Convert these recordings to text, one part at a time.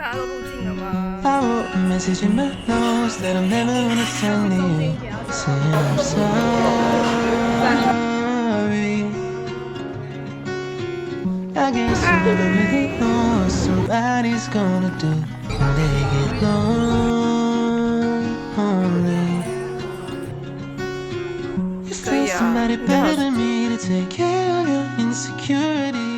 大家都入境了吗？ I wrote a message in my notes that I'm never gonna send to you. Saying I'm sorry. I guess you never really know what somebody's gonna do when they get lonely. You found somebody better than me to take care of your insecurities.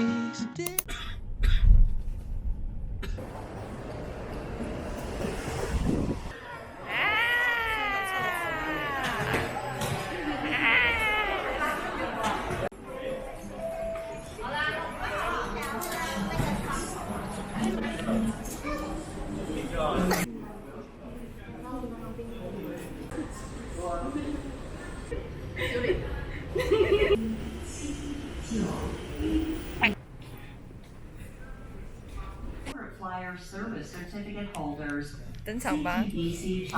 登场吧！450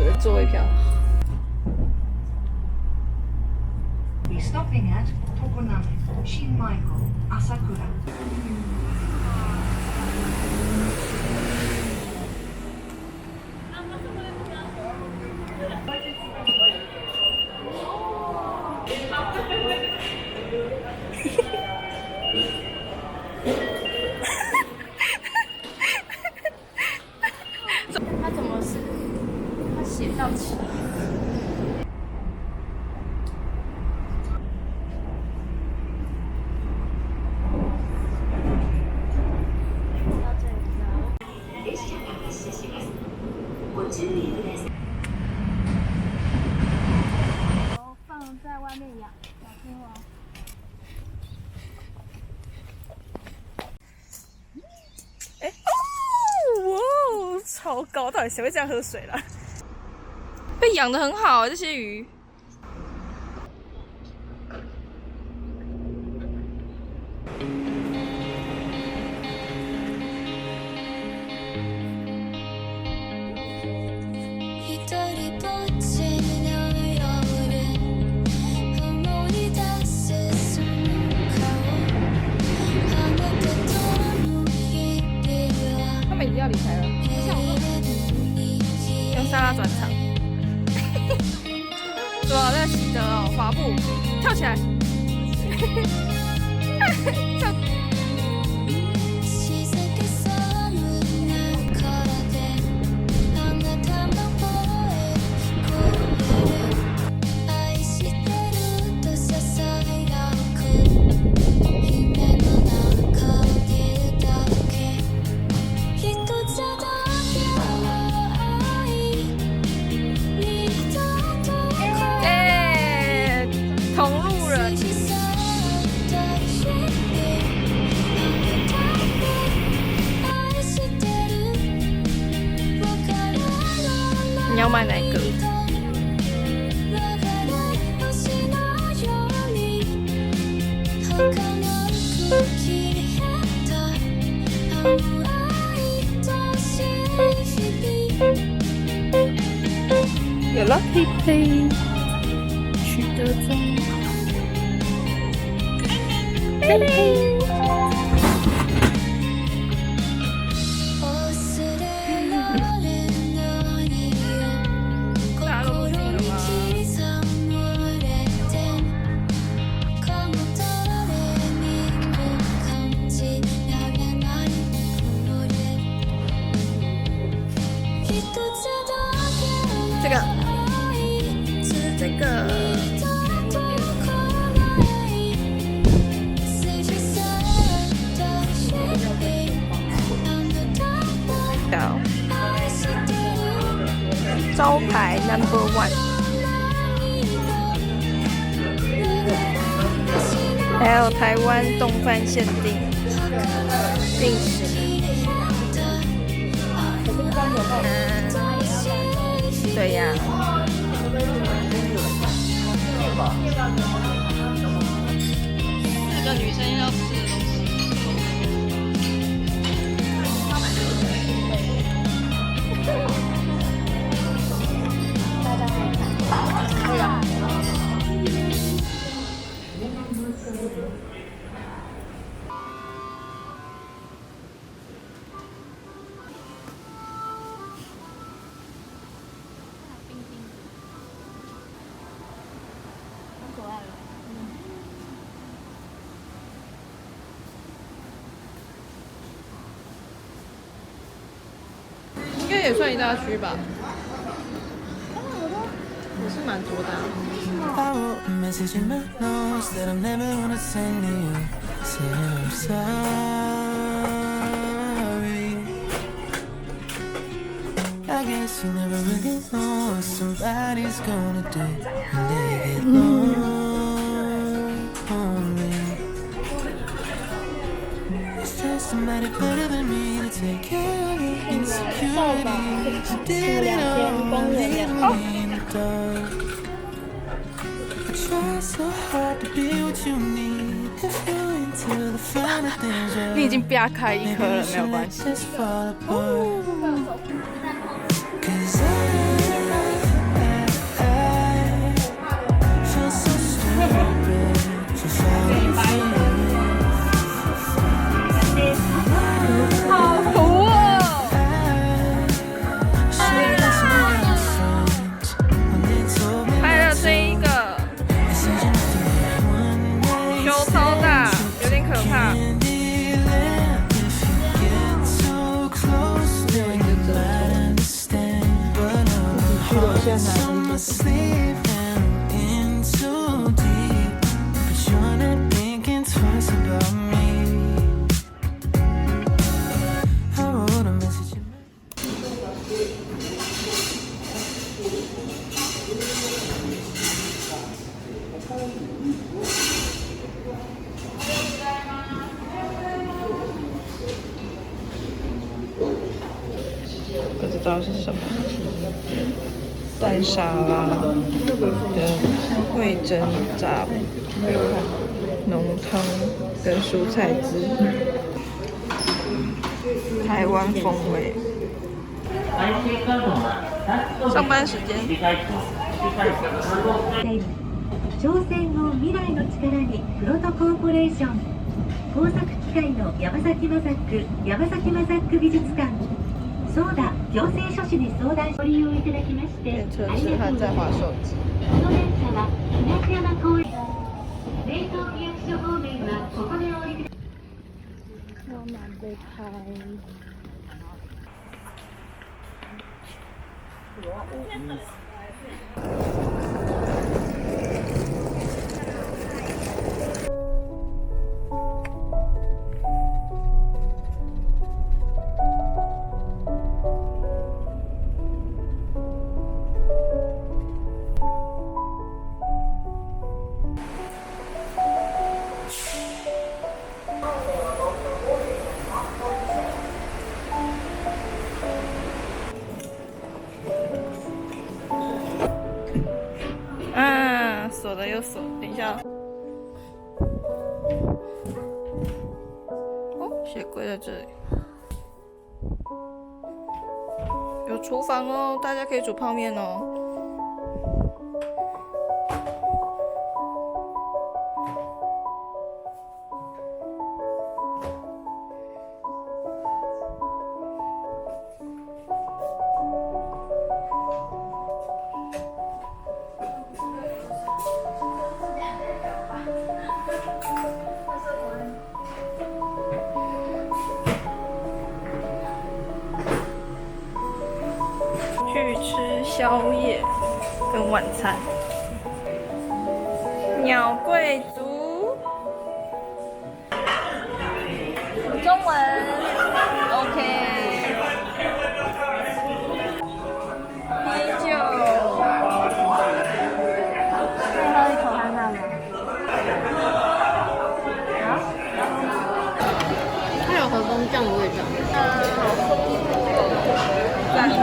的座位票。 Stopping at Tokoname, Shinmaiko, Asakura. 他怎么是？他写到起。 放在外面养，小心哦。哎哦，哇，超高！到底谁会这样喝水啦？被养得很好，这些鱼。他们已经要离开了，用沙拉转场。走啊，那个喜德哦，滑步，跳起来，跳。 同路人，你要买哪一个？有了，嘿嘿，取得中。 嘿嘿，大家都入境了吗？这个是这个。 招牌 No.1， 还有台湾冻饭限定定时。对呀。4个女生要吃的东西。应该也算一大区吧。也是蛮多的、啊。 I wrote a message in my notes that I'm never gonna send to you. Say I'm sorry. I guess you never really know what somebody's gonna do when they get lonely. Is there somebody better than me to take care of your insecurities? You did it all, leaving me in the dark. I try so hard to be what you need. If you're into the finer things, 你已经啪开一颗了，没有关系。 just fall apart. 'Cause I feel so stupid for falling for you. 好糊哦！ Should listen to my friends when they told me 还有这一个 this isn't one day. 球超大，有点可怕。 Candyland, if you get too close, then you might understand. But now my heart's on my sleeve and I'm in too deep. But you're not thinking twice about me. I wrote a message in my 不知道是什么，蛋沙拉跟味噌炸浓汤跟蔬菜汁，台湾风味。上班时间。挑戦を未来の力にプロトコーポレーション工作機械の山崎マザック美術館ソーダ行政書士に相談ご利用いただきまして电车あり痴汉在がとうございます。划手机。この電車は東山公園冷凍区役所方面はここでお降りください。超难被拍。啊，锁的又锁，等一下。哦，鞋柜在这里，有厨房哦，大家可以煮泡面哦。去吃宵夜跟晚餐。鸟贵族，中文 OK。啤酒，可以喝一口看看吗？它有和风酱的味道。好丰富哦，赞哦。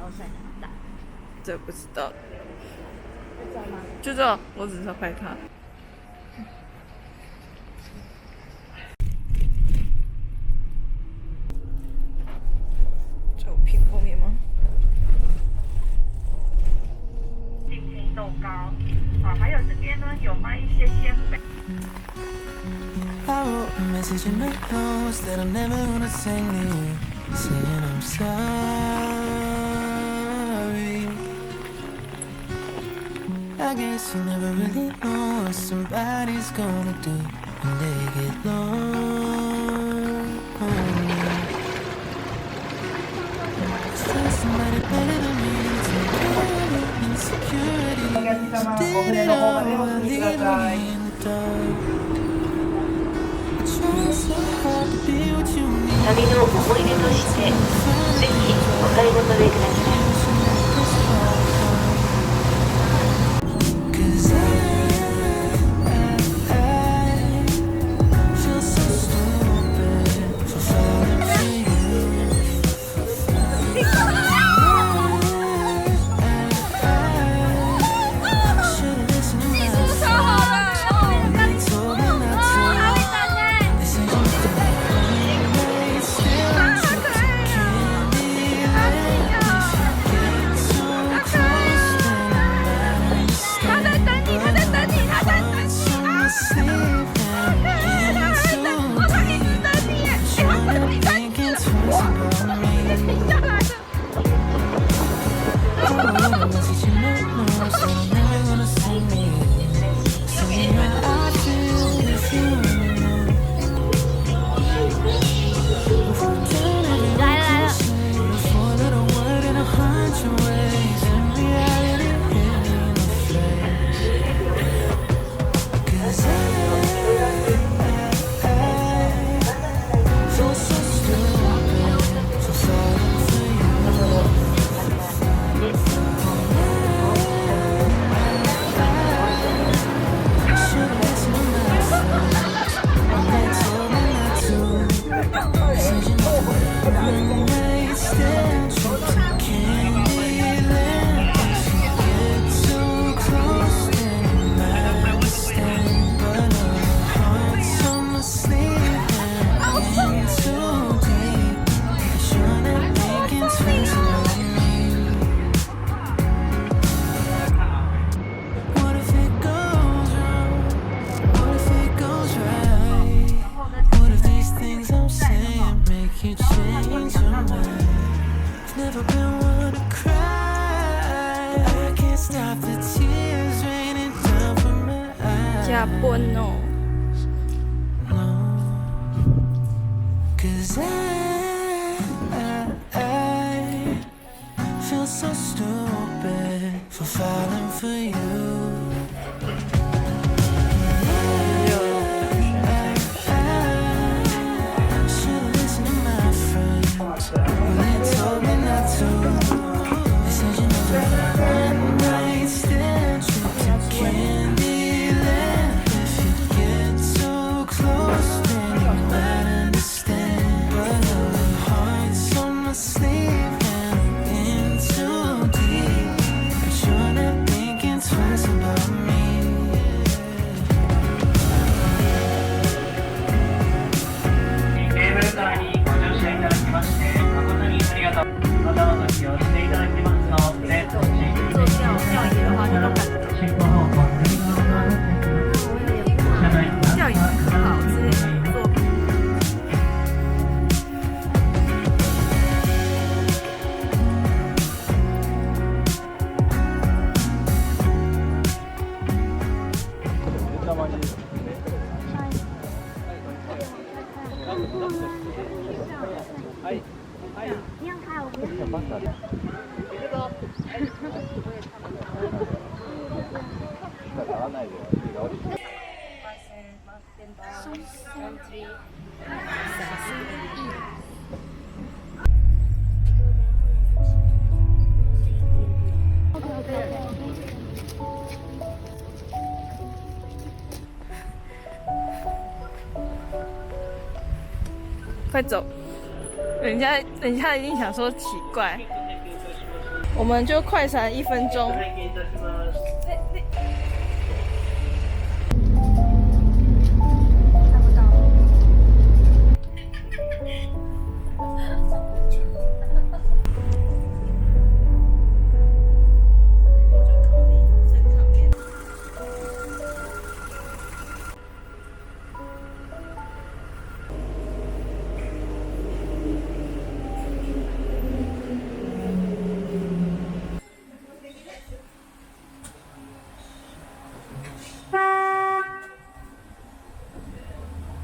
后晒很大。这不知道，就这样吗？就这样，我只是要拍它。在我屁股后面吗？金红豆糕啊，还有这边呢有卖一些鲜贝。 I wrote a message in my notes that I'm never gonna sing to you, saying I'm sorry. I guess you never really know what somebody's gonna do when they get lonely. There's somebody better than me to take care of the insecurities. Did it all, leaving me in the dark. I try so hard to be what you need. 旅の思い出としてぜひお買い求めください。 'Cause I feel so stupid for falling for you. Should've listened to my friends. They told me not to. They said you made still trip to Candyland. If you get too close, then I understand. But our hearts on the sleeve and in too deep. Should've thinking twice about me. Oh, message in my notes that I'm never gonna sing me. Saying how I feel if you know. If we turn every cliche, a four-letter word in 100 ways, and reality hit me in the face. 'Cause I feel so stupid for falling for you. Should've listened to my friends, but they told me not to. Said you know one night stand trip to Candyland. If you get too close, then you might understand. But our hearts on the sleeve and in too deep. You're not thinking twice about me. What if it goes wrong? What if it goes right? What if these things I'm saying make you change your mind? I've never been one to cry. I can't stop the tears raining down from my eyes. 加班哦。 No, 'cause I feel so stupid for falling for you. Should've listened to my friends, but they told me not to. They said you know one night stand trip to Candyland. If you get too close, then you might understand. But our hearts on the sleeve and in too deep. But you're not thinking twice about me. ケーブルカーにご乗車いただきまして誠にありがとう。またお乗りをしていただきますので、進行方向左側をご覧ください。車内に钓鱼很好之类的作品。一样开，我不要。快走！人家一定想说奇怪。我们就快闪1分钟。拝見いたします。看不到。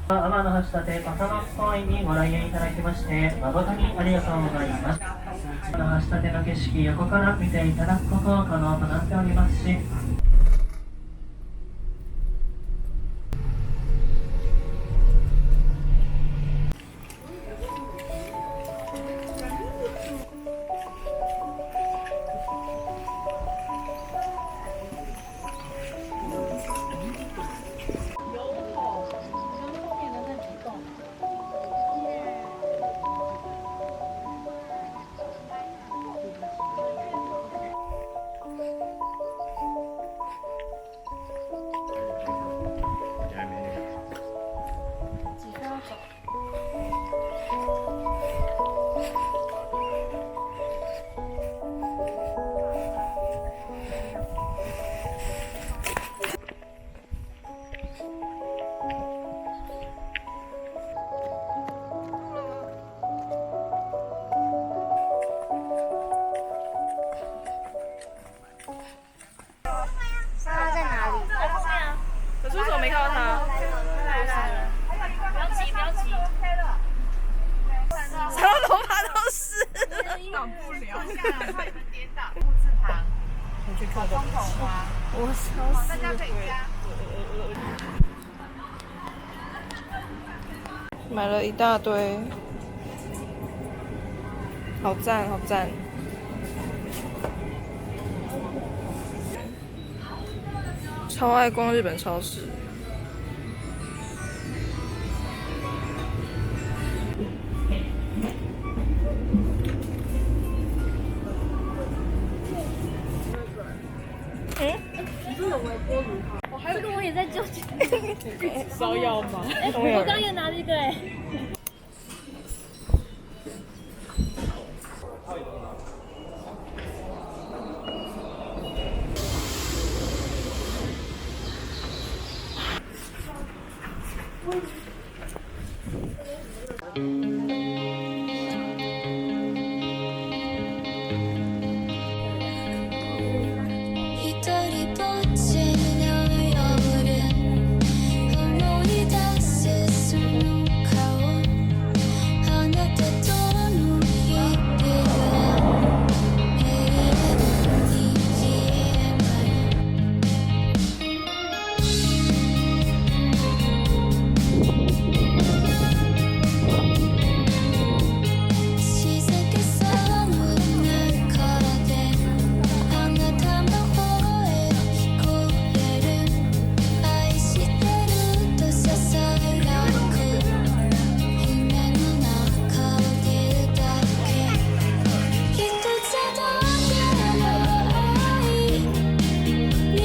天橋立パサノス公園にご来園いただきまして誠にありがとうございます。天橋立の景色横から見ていただくこと可能となっておりますし、他在哪里？可是为什么没看到他？不要急，不要急。什么头发都是。我超死买了一大堆，好赞好赞！超爱逛日本超市。这个我也在纠结。烧药吗？我刚也拿了一个哎。一人ぼっちの夜思い出すその顔あなたとの日々は永遠に消えない静けさの中であなたの声が聞こえる愛してるとささやく夢の中でいるだけ一つだけの愛二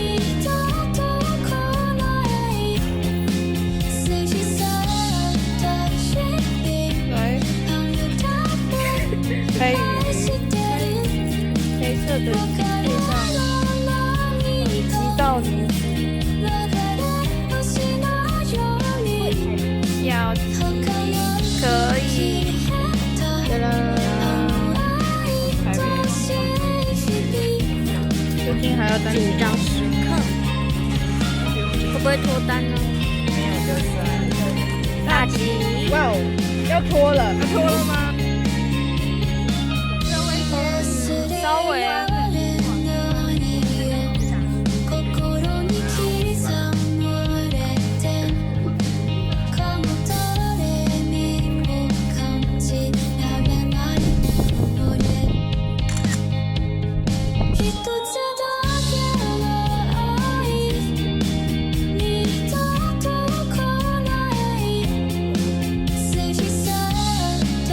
度と来ない過ぎ去った日々来，あなたを开愛してる黑色的地上，击到你要可以的啦。台北，最近还要单紧张时刻，会不会脱单呢？没有就是大吉。哇哦，要脱了，要脱了吗？稍微。心に刻まれてかも誰にも感じられないもので一つだけの愛二度と来ない過ぎ去った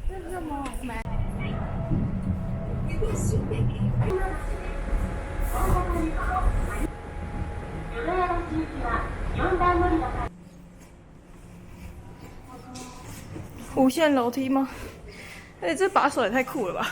这是么买？无限楼梯吗？哎、这把手也太酷了吧！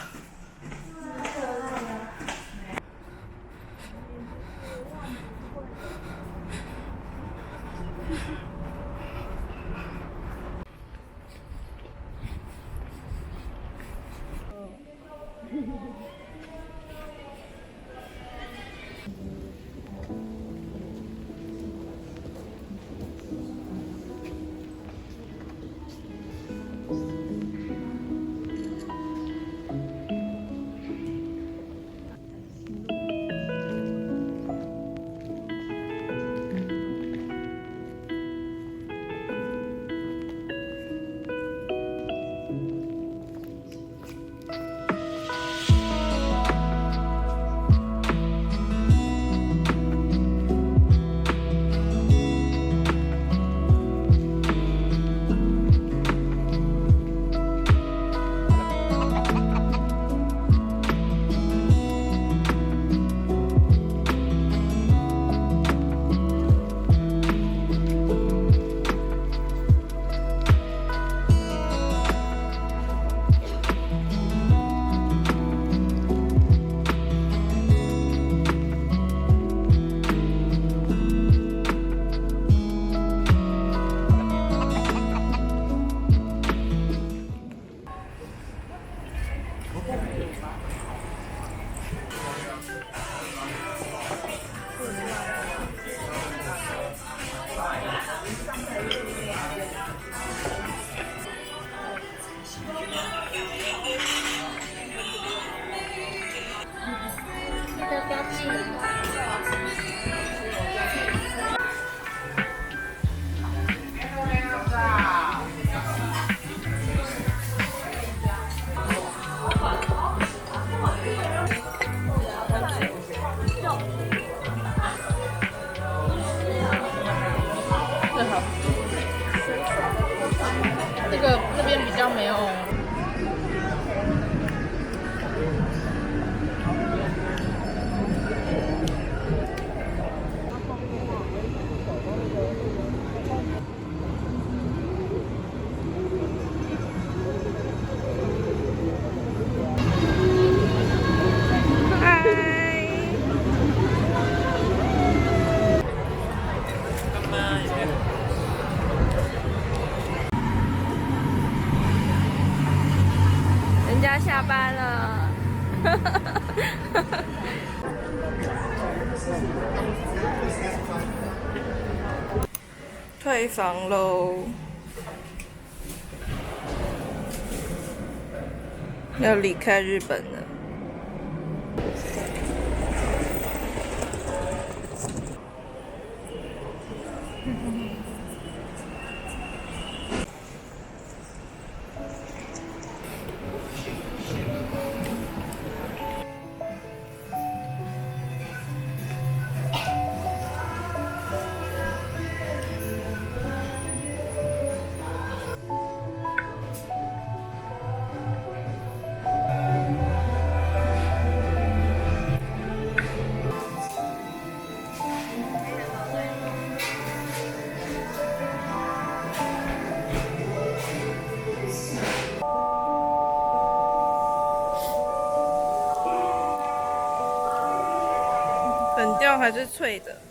那边比较没有。人家下班了。退房喽，要离开日本了。粉掉还是脆的？